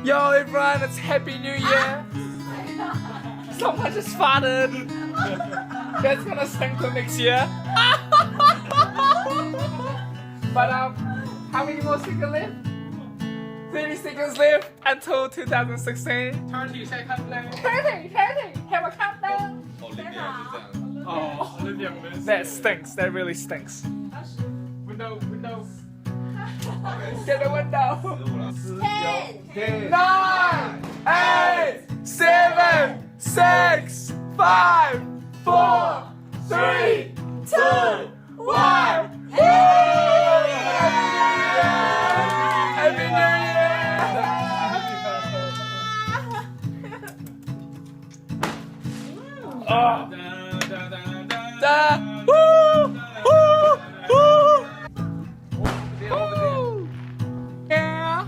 Yo everyone, it's Happy New Year! Someone just farted! That's gonna stink till next year! But how many more seconds left? 30 seconds left until 2016. 30 seconds left. 30! Have a countdown! Oh, that stinks, that really stinks. Window. Get the window. 10, 9, 8, 7, 6, 5, 4, 3, 2, 1. Happy New Year! Oh. Yeah.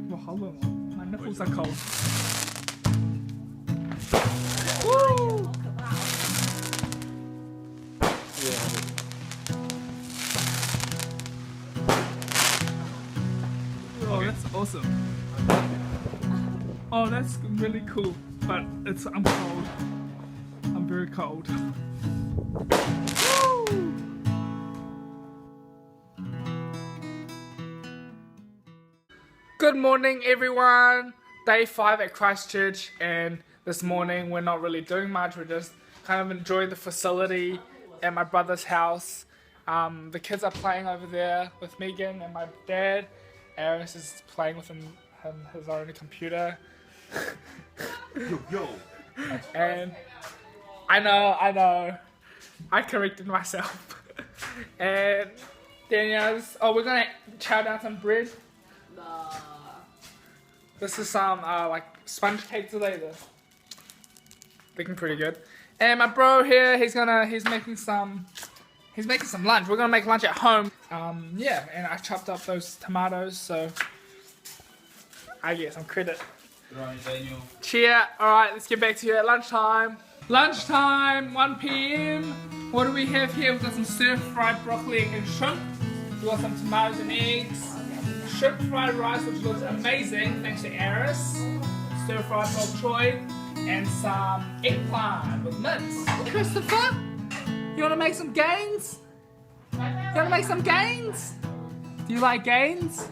Wow, how long? My nipples are cold. Woo. Oh, that's awesome. Oh, that's really cool. But I'm cold. I'm very cold. Woo. Good morning everyone! Day 5 at Christchurch, and this morning we're not really doing much, we're just kind of enjoying the facility at my brother's house. The kids are playing over there with Megan and my dad. Aris is playing with his own computer. Yo. And I know, I corrected myself. And Danielle's, we're gonna chow down some bread. This is some like sponge cake today. Looking pretty good. And my bro here, he's making some lunch. We're gonna make lunch at home. Yeah, and I chopped up those tomatoes, so I get some credit. Cheer. Alright, let's get back to you at lunchtime. Lunchtime, 1 PM. What do we have here? We've got some stir-fried broccoli and shrimp. We've got some tomatoes and eggs. Shrimp fried rice, which looks amazing, thanks to Aris. Stir-fried bok choy. And some eggplant with mince. Christopher, you wanna make some gains? You wanna make some gains? Do you like gains?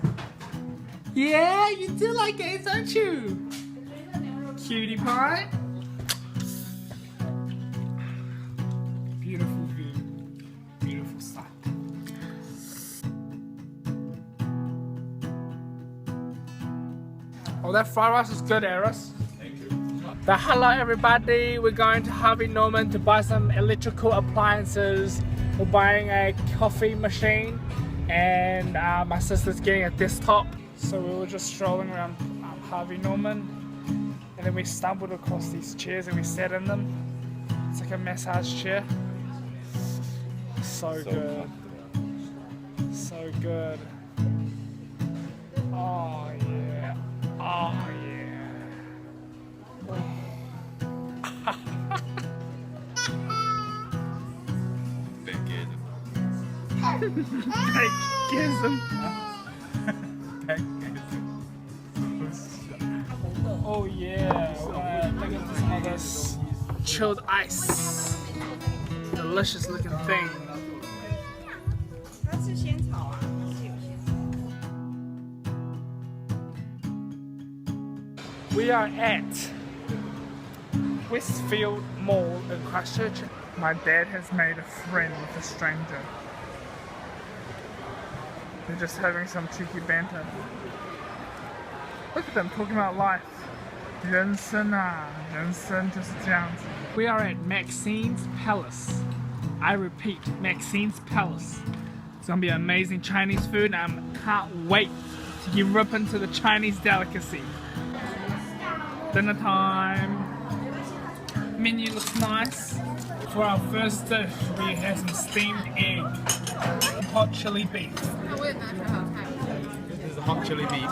Yeah, you do like gains, don't you? Cutie pie. Beautiful view. Beautiful sight. Oh, that fried rice is good, Aris. But hello everybody, we're going to Harvey Norman to buy some electrical appliances. We're buying a coffee machine, and my sister's getting a desktop. So we were just strolling around Harvey Norman, and then we stumbled across these chairs and we sat in them. It's like a massage chair. So good. So good. Oh yeah. Oh yeah. Oh yeah, look at some of this chilled ice. Delicious looking thing. We are at Westfield Mall in Christchurch. My dad has made a friend with a stranger. They're just having some cheeky banter. Look at them talking about life. 人生啊，人生就是这样子. We are at Maxine's Palace. I repeat, Maxine's Palace. It's gonna be amazing Chinese food, and I can't wait to get rip into the Chinese delicacy. Dinner time. Menu looks nice. For our first dish, we have some steamed egg, hot chili beef. This is the hot chili beef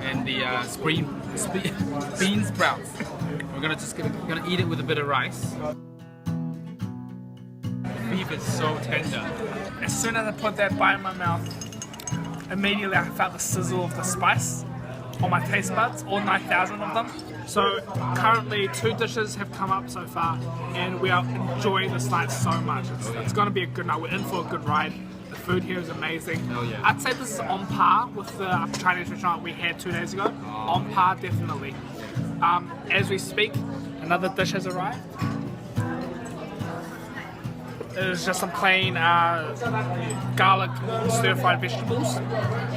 and the bean sprouts. We're gonna eat it with a bit of rice. Beef is so tender. As soon as I put that bite in my mouth, immediately I felt the sizzle of the spice. on my taste buds, all 9,000 of them. So currently 2 dishes have come up so far, and we are enjoying this night so much. It's going to be a good night. We're in for a good ride. The food here is amazing. Oh, yeah. I'd say this is on par with the Chinese restaurant we had 2 days ago. On par, definitely. As we speak, another dish has arrived. It's just some plain garlic stir-fried vegetables.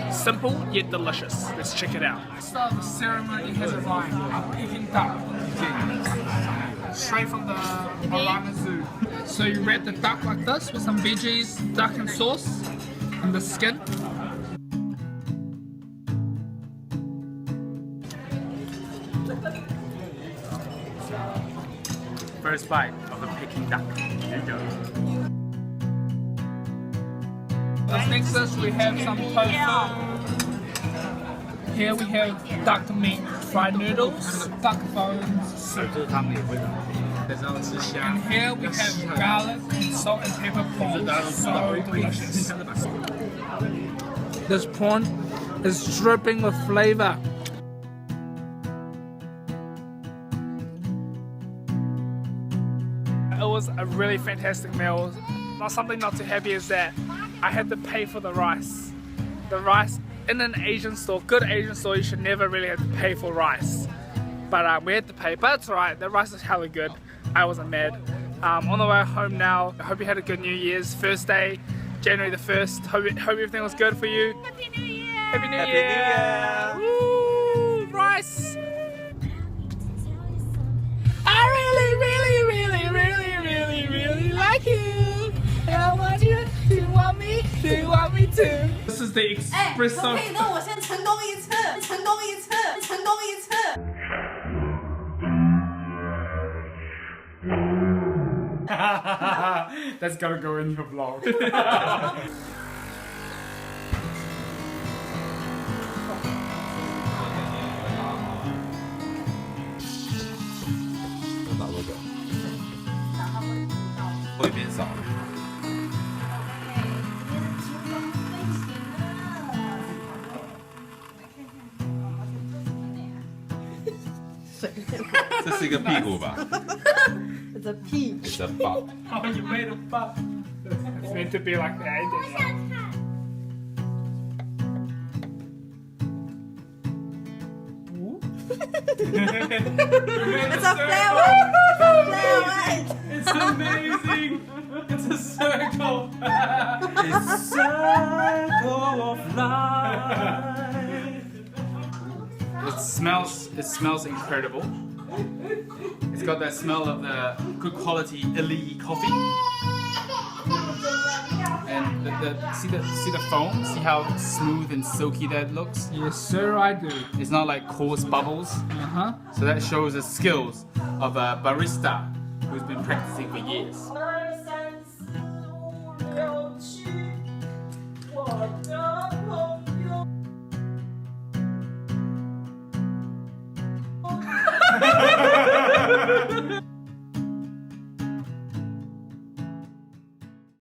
Simple yet delicious. Let's check it out. So the ceremony has arrived. I'm Peking duck. Straight from the Orana Zoo. So you wrap the duck like this with some veggies, duck and sauce, and the skin. First bite of the Peking duck. Here you go. This next dish we have some tofu. Here we have duck meat, fried noodles, duck bones, soup. And here we have garlic and salt and pepper prawns. So delicious. This prawn is dripping with flavor. It was a really fantastic meal. Something not too happy is that I had to pay for the rice. The rice in an Asian store, good Asian store, you should never really have to pay for rice. But we had to pay, but it's alright, the rice is hella good. I wasn't mad. On the way home now, I hope you had a good New Year's. First day, January the 1st. Hope everything was good for you. Happy New Year! Happy New Year! Woo! Rice! I really like you. And I want you to want me to. This is the espresso. 可以让我先成功一次。That's gotta go in your vlog. This is a pig吧? It's a pea. It's a butt. Oh, you made a butt. It's meant to be like the ending. It's a flower. It's amazing. It's a circle. It's a circle of life. It smells incredible. It's got that smell of the good quality Illy coffee. And see the foam? See how smooth and silky that looks? Yes, sir, I do. It's not like coarse bubbles. Uh-huh. So that shows the skills of a barista who's been practicing for years.